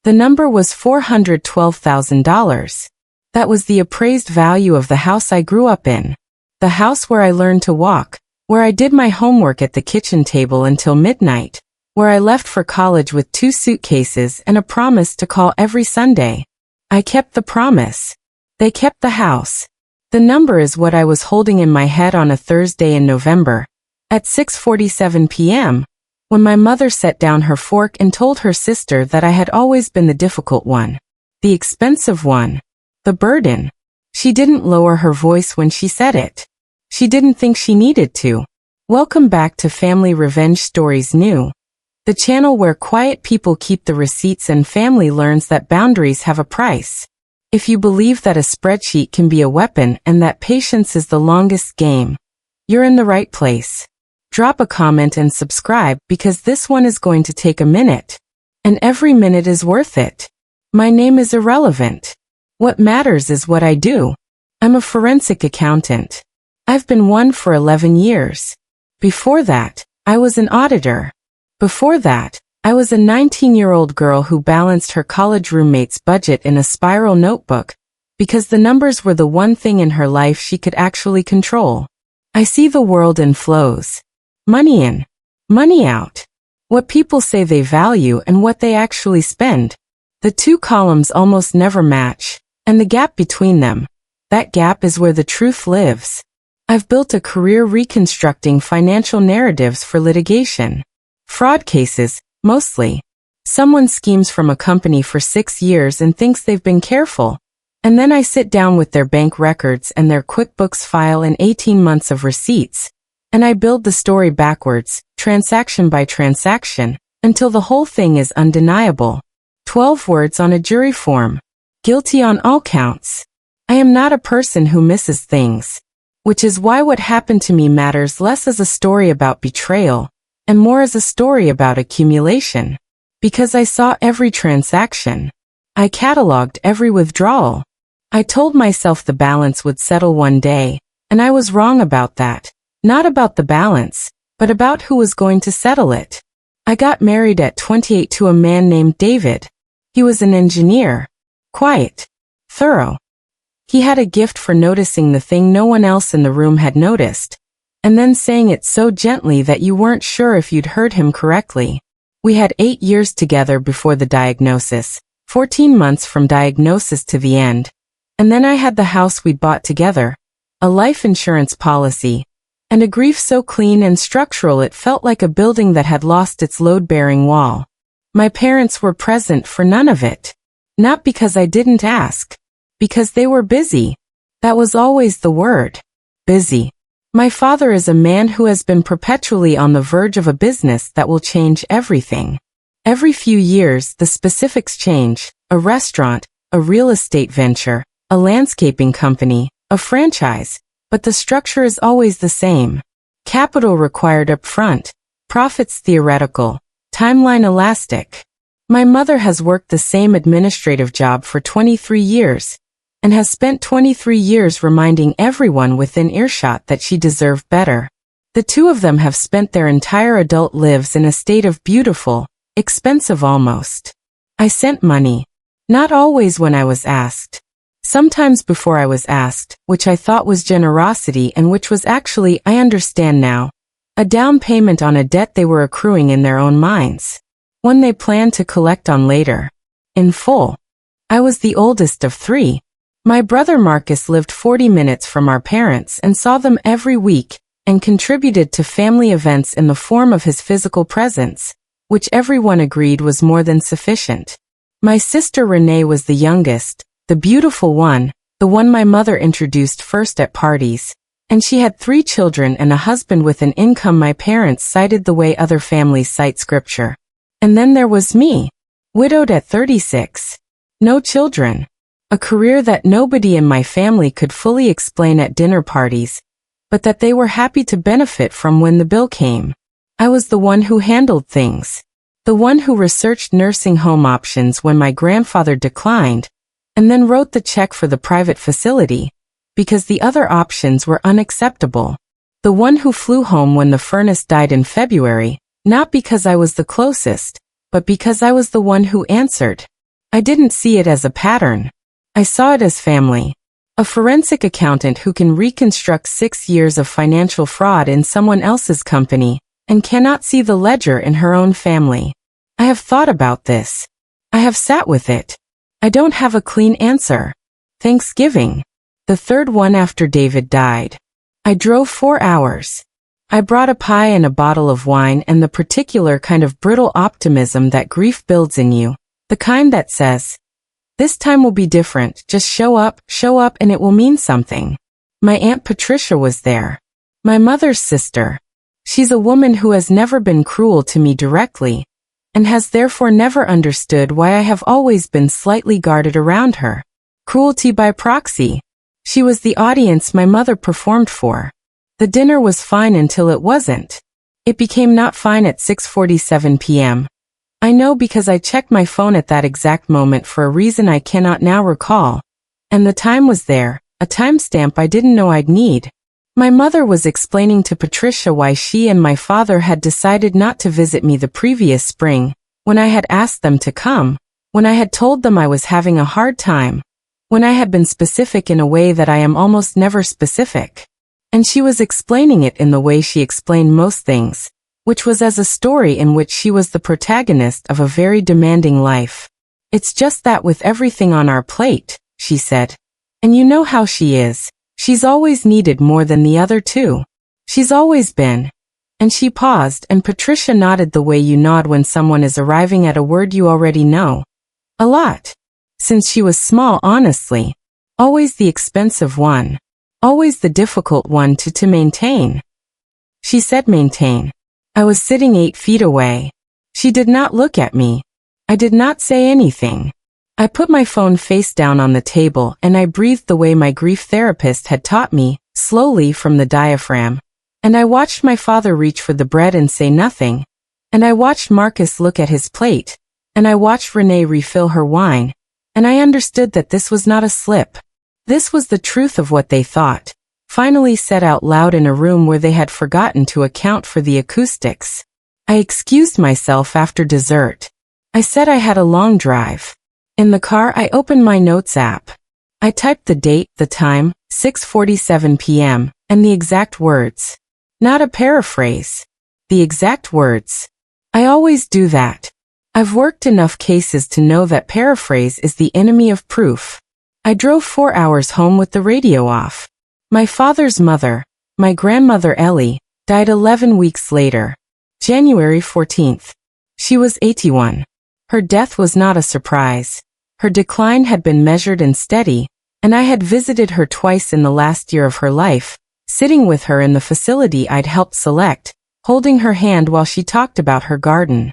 The number was $412,000. That was the appraised value of the house I grew up in. The house where I learned to walk, where I did my homework at the kitchen table until midnight, where I left for college with 2 suitcases and a promise to call every Sunday. I kept the promise. They kept the house. The number is what I was holding in my head on a Thursday in November, at 6:47 p.m., when my mother set down her fork and told her sister that I had always been the difficult one, the expensive one, the burden. She didn't lower her voice when she said it. She didn't think she needed to. Welcome back to Family Revenge Stories New, the channel where quiet people keep the receipts and family learns that boundaries have a price. If you believe that a spreadsheet can be a weapon and that patience is the longest game, you're in the right place. Drop a comment and subscribe because this one is going to take a minute. And every minute is worth it. My name is irrelevant. What matters is what I do. I'm a forensic accountant. I've been one for 11 years. Before that, I was an auditor. Before that, I was a 19-year-old girl who balanced her college roommate's budget in a spiral notebook, because the numbers were the one thing in her life she could actually control. I see the world in flows. Money in, money out. What people say they value and what they actually spend. The 2 columns almost never match, and the gap between them, that gap is where the truth lives. I've built a career reconstructing financial narratives for litigation. Fraud cases, mostly. Someone schemes from a company for 6 years and thinks they've been careful. And then I sit down with their bank records and their QuickBooks file and 18 months of receipts. And I build the story backwards, transaction by transaction, until the whole thing is undeniable. 12 words on a jury form. Guilty on all counts. I am not a person who misses things. Which is why what happened to me matters less as a story about betrayal, and more as a story about accumulation. Because I saw every transaction. I cataloged every withdrawal. I told myself the balance would settle one day, and I was wrong about that. Not about the balance, but about who was going to settle it. I got married at 28 to a man named David. He was an engineer. Quiet. Thorough. He had a gift for noticing the thing no one else in the room had noticed, and then saying it so gently that you weren't sure if you'd heard him correctly. We had 8 years together before the diagnosis, 14 months from diagnosis to the end, and then I had the house we'd bought together, a life insurance policy, and a grief so clean and structural it felt like a building that had lost its load-bearing wall. My parents were present for none of it. Not because I didn't ask. Because they were busy. That was always the word. Busy. My father is a man who has been perpetually on the verge of a business that will change everything. Every few years the specifics change. A restaurant, a real estate venture, a landscaping company, a franchise. But the structure is always the same. Capital required up front. Profits theoretical. Timeline elastic. My mother has worked the same administrative job for 23 years, and has spent 23 years reminding everyone within earshot that she deserved better. The 2 of them have spent their entire adult lives in a state of beautiful, expensive almost. I sent money. Not always when I was asked. Sometimes before I was asked, which I thought was generosity and which was actually, I understand now, a down payment on a debt they were accruing in their own minds. One they planned to collect on later. In full. I was the oldest of 3. My brother Marcus lived 40 minutes from our parents and saw them every week, and contributed to family events in the form of his physical presence, which everyone agreed was more than sufficient. My sister Renee was the youngest, the beautiful one, the one my mother introduced first at parties, and she had 3 children and a husband with an income my parents cited the way other families cite scripture. And then there was me, widowed at 36. No children. A career that nobody in my family could fully explain at dinner parties, but that they were happy to benefit from when the bill came. I was the one who handled things. The one who researched nursing home options when my grandfather declined, and then wrote the check for the private facility, because the other options were unacceptable. The one who flew home when the furnace died in February, not because I was the closest, but because I was the one who answered. I didn't see it as a pattern. I saw it as family. A forensic accountant who can reconstruct 6 years of financial fraud in someone else's company and cannot see the ledger in her own family. I have thought about this. I have sat with it. I don't have a clean answer. Thanksgiving. The third one after David died. I drove 4 hours. I brought a pie and a bottle of wine and the particular kind of brittle optimism that grief builds in you, the kind that says, this time will be different, just show up, and it will mean something. My Aunt Patricia was there. My mother's sister. She's a woman who has never been cruel to me directly, and has therefore never understood why I have always been slightly guarded around her. Cruelty by proxy. She was the audience my mother performed for. The dinner was fine until it wasn't. It became not fine at 6:47 p.m. I know because I checked my phone at that exact moment for a reason I cannot now recall. And the time was there, a timestamp I didn't know I'd need. My mother was explaining to Patricia why she and my father had decided not to visit me the previous spring, when I had asked them to come, when I had told them I was having a hard time, when I had been specific in a way that I am almost never specific. And she was explaining it in the way she explained most things, which was as a story in which she was the protagonist of a very demanding life. It's just that with everything on our plate, she said. And you know how she is. She's always needed more than the other two. She's always been. And she paused, and Patricia nodded the way you nod when someone is arriving at a word you already know. A lot. Since she was small, honestly. Always the expensive one. Always the difficult one to maintain. She said maintain. I was sitting 8 feet away. She did not look at me. I did not say anything. I put my phone face down on the table and I breathed the way my grief therapist had taught me, slowly from the diaphragm. And I watched my father reach for the bread and say nothing. And I watched Marcus look at his plate. And I watched Renee refill her wine. And I understood that this was not a slip. This was the truth of what they thought, finally said out loud in a room where they had forgotten to account for the acoustics. I excused myself after dessert. I said I had a long drive. In the car I opened my notes app. I typed the date, the time, 6:47 p.m., and the exact words. Not a paraphrase. The exact words. I always do that. I've worked enough cases to know that paraphrase is the enemy of proof. I drove 4 hours home with the radio off. My father's mother, my grandmother Ellie, died 11 weeks later. January 14th. She was 81. Her death was not a surprise. Her decline had been measured and steady, and I had visited her twice in the last year of her life, sitting with her in the facility I'd helped select, holding her hand while she talked about her garden.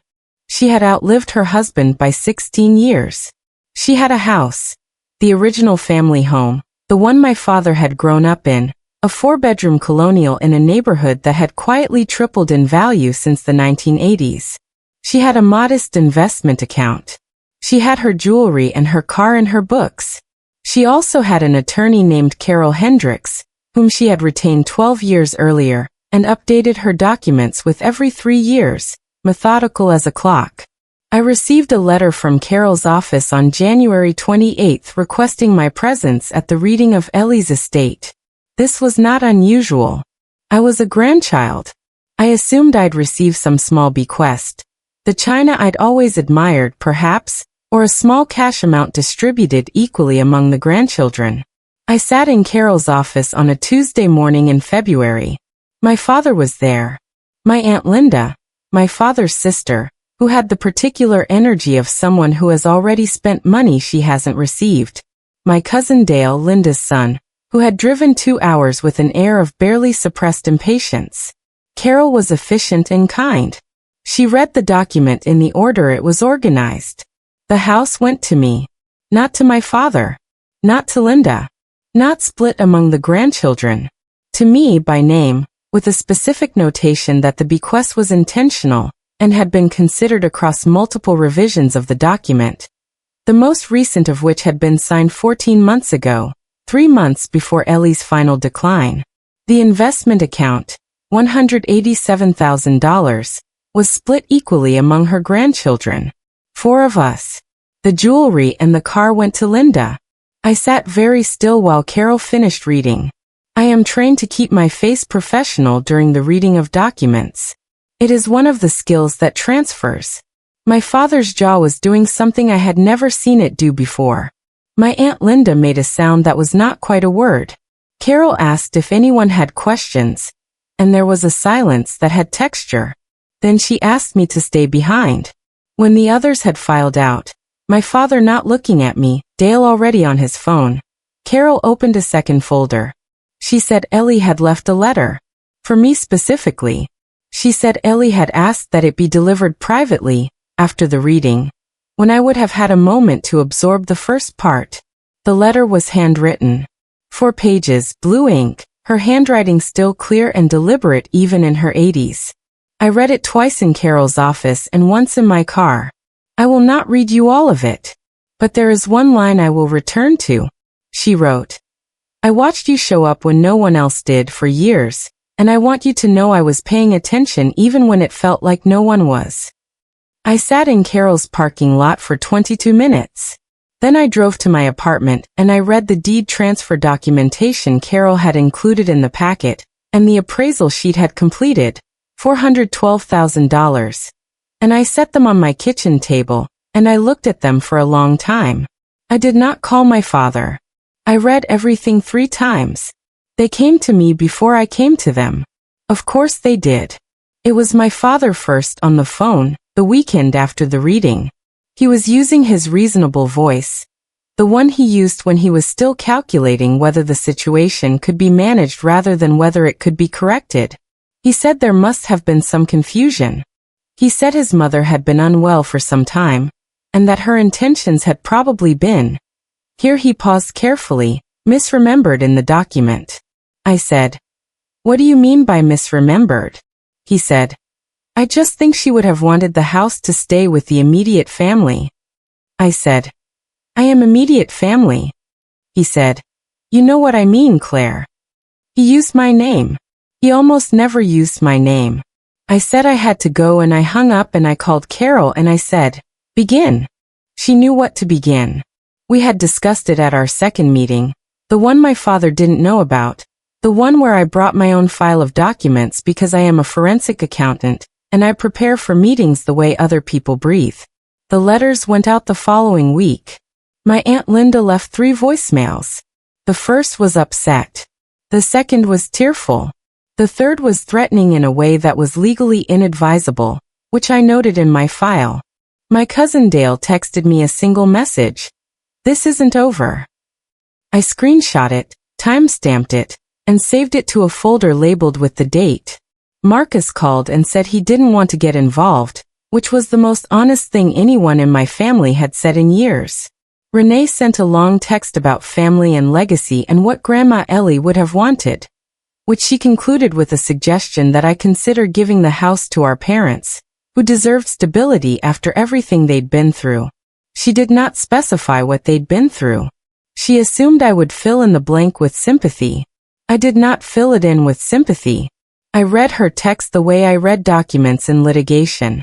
She had outlived her husband by 16 years. She had a house. The original family home, the one my father had grown up in, a 4-bedroom colonial in a neighborhood that had quietly tripled in value since the 1980s. She had a modest investment account. She had her jewelry and her car and her books. She also had an attorney named Carol Hendricks, whom she had retained 12 years earlier, and updated her documents with every 3 years, methodical as a clock. I received a letter from Carol's office on January 28th requesting my presence at the reading of Ellie's estate. This was not unusual. I was a grandchild. I assumed I'd receive some small bequest. The china I'd always admired, perhaps, or a small cash amount distributed equally among the grandchildren. I sat in Carol's office on a Tuesday morning in February. My father was there. My Aunt Linda, my father's sister, who had the particular energy of someone who has already spent money she hasn't received. My cousin Dale, Linda's son, who had driven 2 hours with an air of barely suppressed impatience. Carol was efficient and kind. She read the document in the order it was organized. The house went to me. Not to my father. Not to Linda. Not split among the grandchildren. To me by name, with a specific notation that the bequest was intentional, and had been considered across multiple revisions of the document, the most recent of which had been signed 14 months ago, 3 months before Ellie's final decline. The investment account, $187,000, was split equally among her grandchildren. 4 of us. the jewelry and the car went to Linda. I sat very still while Carol finished reading. I am trained to keep my face professional during the reading of documents. It is one of the skills that transfers. My father's jaw was doing something I had never seen it do before. My Aunt Linda made a sound that was not quite a word. Carol asked if anyone had questions, and there was a silence that had texture. Then she asked me to stay behind. When the others had filed out, my father not looking at me, Dale already on his phone, Carol opened a second folder. She said Ellie had left a letter. For me specifically. She said Ellie had asked that it be delivered privately, after the reading, when I would have had a moment to absorb the first part. The letter was handwritten. 4 pages, blue ink, her handwriting still clear and deliberate even in her 80s. I read it twice in Carol's office and once in my car. I will not read you all of it. But there is one line I will return to. She wrote, I watched you show up when no one else did for years, and I want you to know I was paying attention even when it felt like no one was. I sat in Carol's parking lot for 22 minutes. Then I drove to my apartment and I read the deed transfer documentation Carol had included in the packet, and the appraisal sheet had completed, $412,000. And I set them on my kitchen table, and I looked at them for a long time. I did not call my father. I read everything 3 times. They came to me before I came to them. Of course they did. It was my father first on the phone, the weekend after the reading. He was using his reasonable voice, the one he used when he was still calculating whether the situation could be managed rather than whether it could be corrected. He said there must have been some confusion. He said his mother had been unwell for some time, and that her intentions had probably been, here he paused carefully, misremembered in the document. I said, what do you mean by misremembered? He said, I just think she would have wanted the house to stay with the immediate family. I said, I am immediate family. He said, you know what I mean, Claire. He used my name. He almost never used my name. I said I had to go and I hung up and I called Carol and I said, begin. She knew what to begin. We had discussed it at our second meeting, the one my father didn't know about, the one where I brought my own file of documents because I am a forensic accountant, and I prepare for meetings the way other people breathe. The letters went out the following week. My Aunt Linda left 3 voicemails. The first was upset. The second was tearful. The third was threatening in a way that was legally inadvisable, which I noted in my file. My cousin Dale texted me a single message. This isn't over. I screenshot it, time-stamped it, and saved it to a folder labeled with the date. Marcus called and said he didn't want to get involved, which was the most honest thing anyone in my family had said in years. Renee sent a long text about family and legacy and what Grandma Ellie would have wanted, which she concluded with a suggestion that I consider giving the house to our parents, who deserved stability after everything they'd been through. She did not specify what they'd been through. She assumed I would fill in the blank with sympathy. I did not fill it in with sympathy. I read her text the way I read documents in litigation,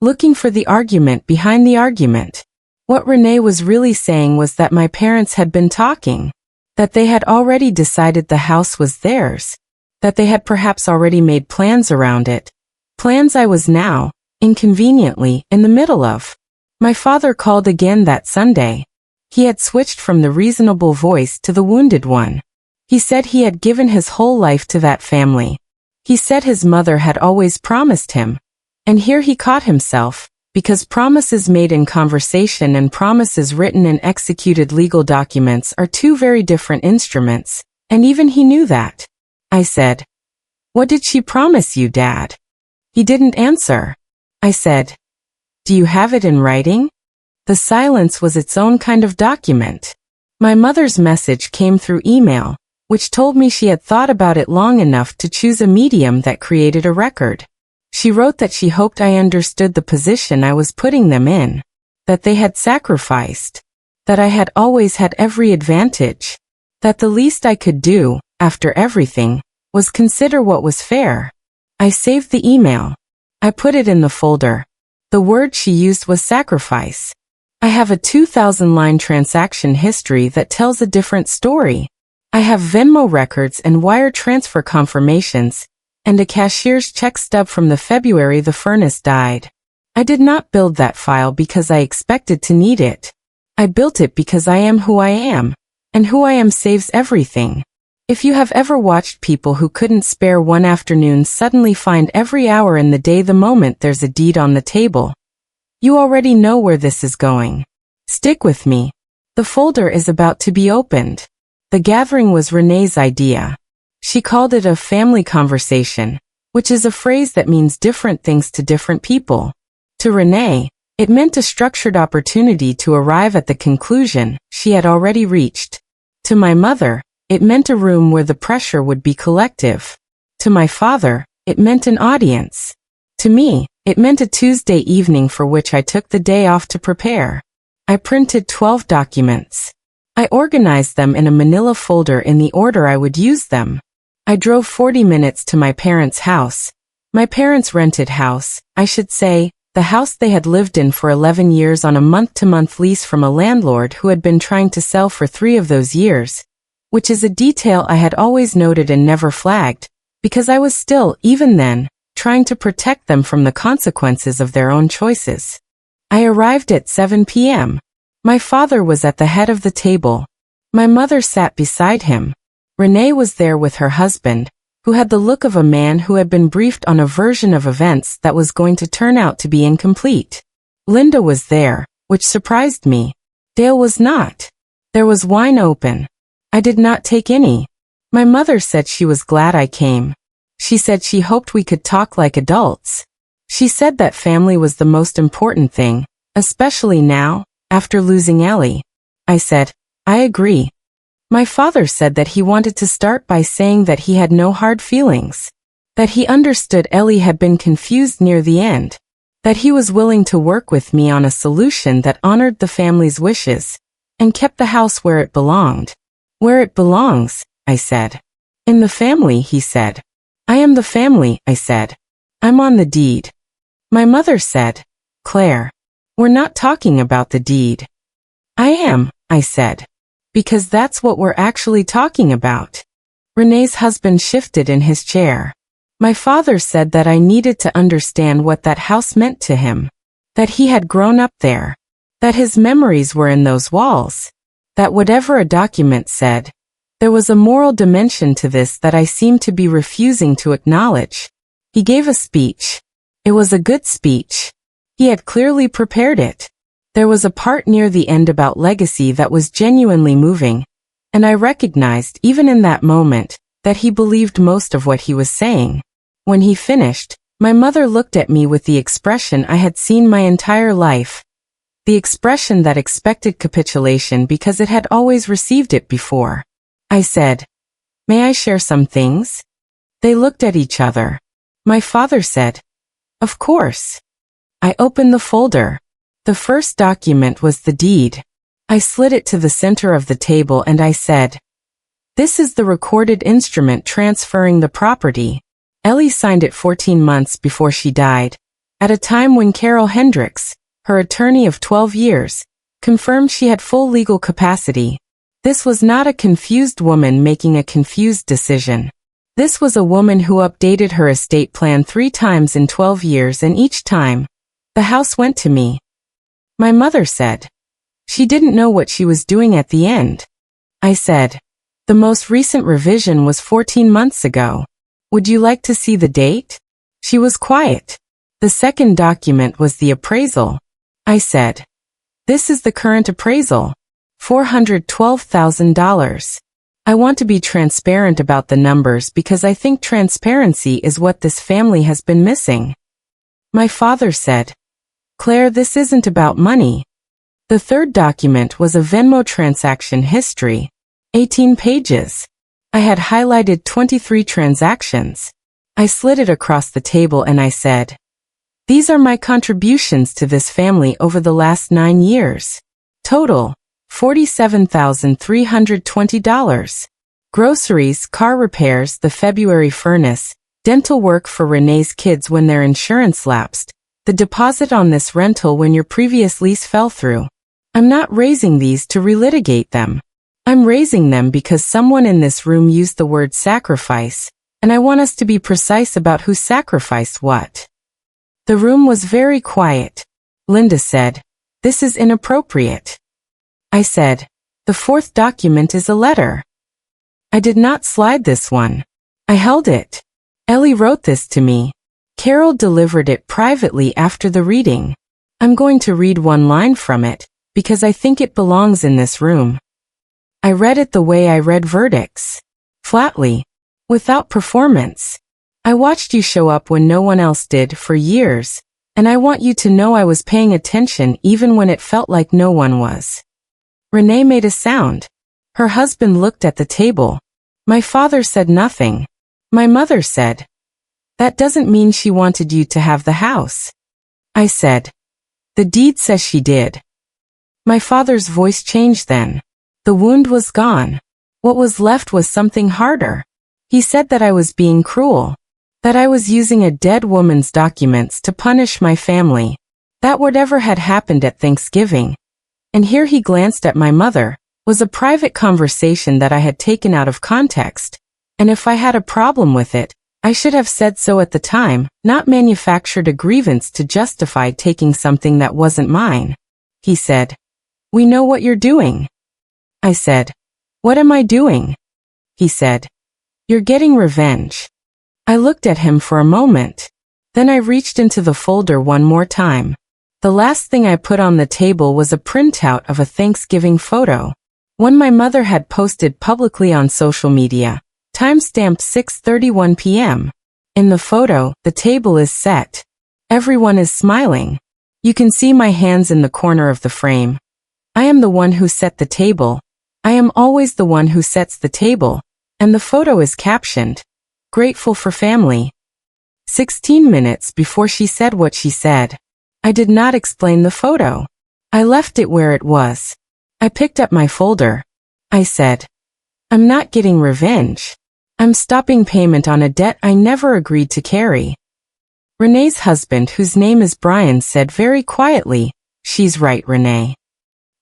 looking for the argument behind the argument. What Renee was really saying was that my parents had been talking, that they had already decided the house was theirs, that they had perhaps already made plans around it, plans I was now, inconveniently, in the middle of. My father called again that Sunday. He had switched from the reasonable voice to the wounded one. He said he had given his whole life to that family. He said his mother had always promised him. And here he caught himself, because promises made in conversation and promises written in executed legal documents are 2 very different instruments, and even he knew that. I said, what did she promise you, Dad? He didn't answer. I said, do you have it in writing? The silence was its own kind of document. My mother's message came through email, which told me she had thought about it long enough to choose a medium that created a record. She wrote that she hoped I understood the position I was putting them in, that they had sacrificed, that I had always had every advantage, that the least I could do, after everything, was consider what was fair. I saved the email. I put it in the folder. The word she used was sacrifice. I have a 2,000-line transaction history that tells a different story. I have Venmo records and wire transfer confirmations, and a cashier's check stub from the February the furnace died. I did not build that file because I expected to need it. I built it because I am who I am, and who I am saves everything. If you have ever watched people who couldn't spare one afternoon suddenly find every hour in the day the moment there's a deed on the table, you already know where this is going. Stick with me. The folder is about to be opened. The gathering was Renee's idea. She called it a family conversation, which is a phrase that means different things to different people. To Renee, it meant a structured opportunity to arrive at the conclusion she had already reached. To my mother, it meant a room where the pressure would be collective. To my father, it meant an audience. To me, it meant a Tuesday evening for which I took the day off to prepare. I printed 12 documents. I organized them in a manila folder in the order I would use them. I drove 40 minutes to my parents' house. My parents' rented house, I should say, the house they had lived in for 11 years on a month-to-month lease from a landlord who had been trying to sell for 3 of those years, which is a detail I had always noted and never flagged, because I was still, even then, trying to protect them from the consequences of their own choices. I arrived at 7 p.m. My father was at the head of the table. My mother sat beside him. Renee was there with her husband, who had the look of a man who had been briefed on a version of events that was going to turn out to be incomplete. Linda was there, which surprised me. Dale was not. There was wine open. I did not take any. My mother said she was glad I came. She said she hoped we could talk like adults. She said that family was the most important thing, especially now, after losing Ellie. I said, I agree. My father said that he wanted to start by saying that he had no hard feelings, that he understood Ellie had been confused near the end, that he was willing to work with me on a solution that honored the family's wishes, and kept the house where it belonged. Where it belongs, I said. In the family, he said. I am the family, I said. I'm on the deed. My mother said, Claire, we're not talking about the deed. I am, I said. Because that's what we're actually talking about. Renee's husband shifted in his chair. My father said that I needed to understand what that house meant to him. That he had grown up there. That his memories were in those walls. That whatever a document said, there was a moral dimension to this that I seemed to be refusing to acknowledge. He gave a speech. It was a good speech. He had clearly prepared it. There was a part near the end about legacy that was genuinely moving, and I recognized, even in that moment, that he believed most of what he was saying. When he finished, my mother looked at me with the expression I had seen my entire life. The expression that expected capitulation because it had always received it before. I said, May I share some things? They looked at each other. My father said, Of course. I opened the folder. The first document was the deed. I slid it to the center of the table and I said, This is the recorded instrument transferring the property. Ellie signed it 14 months before she died, at a time when Carol Hendricks, her attorney of 12 years, confirmed she had full legal capacity. This was not a confused woman making a confused decision. This was a woman who updated her estate plan 3 times in 12 years, and each time, the house went to me. My mother said. She didn't know what she was doing at the end. I said, The most recent revision was 14 months ago. Would you like to see the date? She was quiet. The second document was the appraisal. I said, This is the current appraisal. $412,000. I want to be transparent about the numbers because I think transparency is what this family has been missing. My father said, Claire, this isn't about money. The third document was a Venmo transaction history. 18 pages. I had highlighted 23 transactions. I slid it across the table and I said, These are my contributions to this family over the last 9 years. Total, $47,320. Groceries, car repairs, the February furnace, dental work for Renee's kids when their insurance lapsed, the deposit on this rental when your previous lease fell through. I'm not raising these to relitigate them. I'm raising them because someone in this room used the word sacrifice, and I want us to be precise about who sacrificed what. The room was very quiet. Linda said, "This is inappropriate." I said, "The fourth document is a letter." I did not slide this one. I held it. Ellie wrote this to me. Carol delivered it privately after the reading. I'm going to read one line from it, because I think it belongs in this room. I read it the way I read verdicts. Flatly. Without performance. I watched you show up when no one else did for years, and I want you to know I was paying attention even when it felt like no one was. Renee made a sound. Her husband looked at the table. My father said nothing. My mother said, "That doesn't mean she wanted you to have the house." I said, "The deed says she did." My father's voice changed then. The wound was gone. What was left was something harder. He said that I was being cruel. That I was using a dead woman's documents to punish my family. That whatever had happened at Thanksgiving, and here he glanced at my mother, was a private conversation that I had taken out of context, and if I had a problem with it, I should have said so at the time, not manufactured a grievance to justify taking something that wasn't mine. He said, "We know what you're doing." I said, "What am I doing?" He said, "You're getting revenge." I looked at him for a moment. Then I reached into the folder one more time. The last thing I put on the table was a printout of a Thanksgiving photo. One my mother had posted publicly on social media, timestamped 6:31 p.m. In the photo, the table is set. Everyone is smiling. You can see my hands in the corner of the frame. I am the one who set the table. I am always the one who sets the table, and the photo is captioned, "Grateful for family." 16 minutes before she said what she said. I did not explain the photo. I left it where it was. I picked up my folder. I said, "I'm not getting revenge. I'm stopping payment on a debt I never agreed to carry." Renee's husband, whose name is Brian, said very quietly, "She's right, Renee."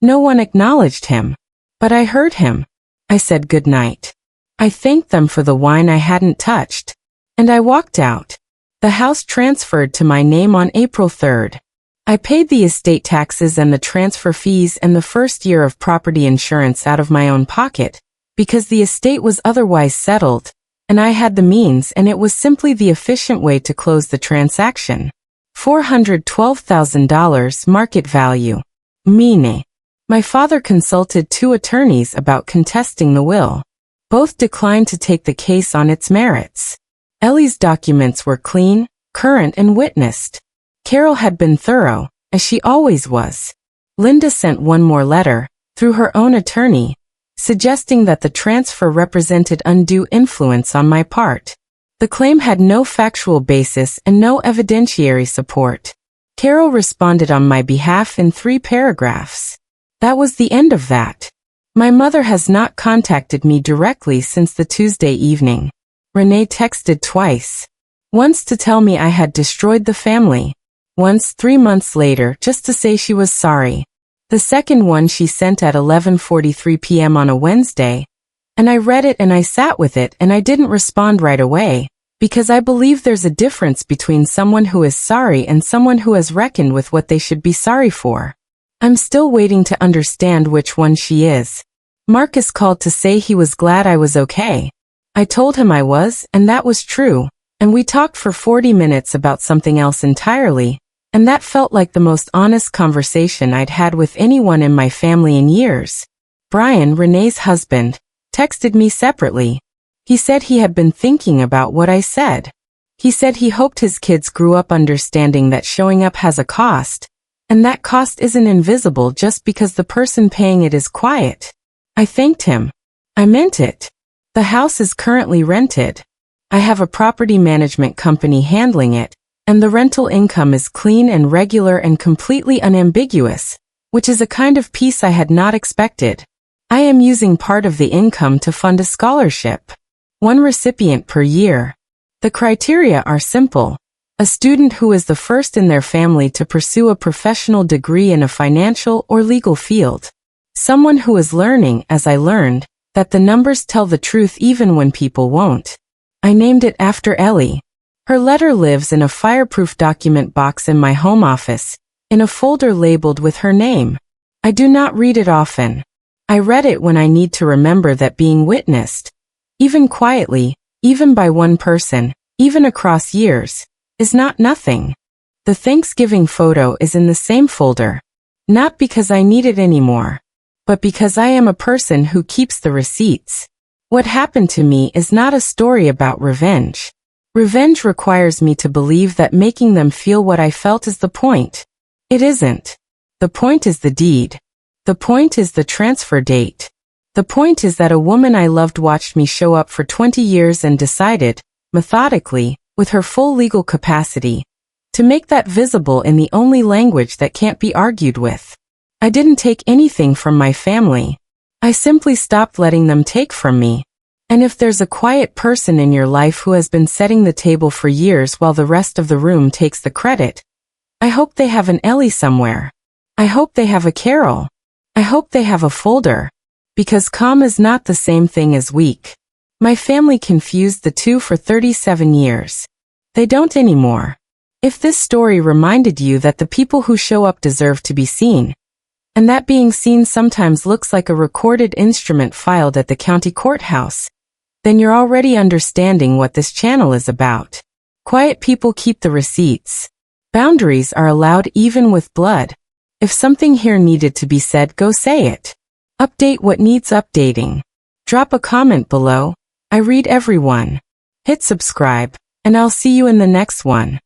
No one acknowledged him. But I heard him. I said good night. I thanked them for the wine I hadn't touched. And I walked out. The house transferred to my name on April 3rd. I paid the estate taxes and the transfer fees and the first year of property insurance out of my own pocket, because the estate was otherwise settled, and I had the means, and it was simply the efficient way to close the transaction. $412,000 market value. Meaning. My father consulted 2 attorneys about contesting the will. Both declined to take the case on its merits. Ellie's documents were clean, current, and witnessed. Carol had been thorough, as she always was. Linda sent one more letter, through her own attorney, suggesting that the transfer represented undue influence on my part. The claim had no factual basis and no evidentiary support. Carol responded on my behalf in 3 paragraphs. That was the end of that. My mother has not contacted me directly since the Tuesday evening. Renee texted twice. Once to tell me I had destroyed the family. Once 3 months later just to say she was sorry. The second one she sent at 11:43 p.m. on a Wednesday. And I read it and I sat with it and I didn't respond right away, because I believe there's a difference between someone who is sorry and someone who has reckoned with what they should be sorry for. I'm still waiting to understand which one she is. Marcus called to say he was glad I was okay. I told him I was, and that was true, and we talked for 40 minutes about something else entirely, and that felt like the most honest conversation I'd had with anyone in my family in years. Brian, Renee's husband, texted me separately. He said he had been thinking about what I said. He said he hoped his kids grew up understanding that showing up has a cost, and that cost isn't invisible just because the person paying it is quiet. I thanked him. I meant it. The house is currently rented. I have a property management company handling it, and the rental income is clean and regular and completely unambiguous, which is a kind of peace I had not expected. I am using part of the income to fund a scholarship. 1 recipient per year. The criteria are simple. A student who is the first in their family to pursue a professional degree in a financial or legal field. Someone who is learning, as I learned, that the numbers tell the truth even when people won't. I named it after Ellie. Her letter lives in a fireproof document box in my home office, in a folder labeled with her name. I do not read it often. I read it when I need to remember that being witnessed, even quietly, even by one person, even across years, is not nothing. The Thanksgiving photo is in the same folder. Not because I need it anymore, but because I am a person who keeps the receipts. What happened to me is not a story about revenge. Revenge requires me to believe that making them feel what I felt is the point. It isn't. The point is the deed. The point is the transfer date. The point is that a woman I loved watched me show up for 20 years and decided, methodically, with her full legal capacity, to make that visible in the only language that can't be argued with. I didn't take anything from my family. I simply stopped letting them take from me. And if there's a quiet person in your life who has been setting the table for years while the rest of the room takes the credit, I hope they have an Ellie somewhere. I hope they have a Carol. I hope they have a folder. Because calm is not the same thing as weak. My family confused the two for 37 years. They don't anymore. If this story reminded you that the people who show up deserve to be seen, and that being seen sometimes looks like a recorded instrument filed at the county courthouse, then you're already understanding what this channel is about. Quiet people keep the receipts. Boundaries are allowed even with blood. If something here needed to be said, go say it. Update what needs updating. Drop a comment below. I read everyone. Hit subscribe, and I'll see you in the next one.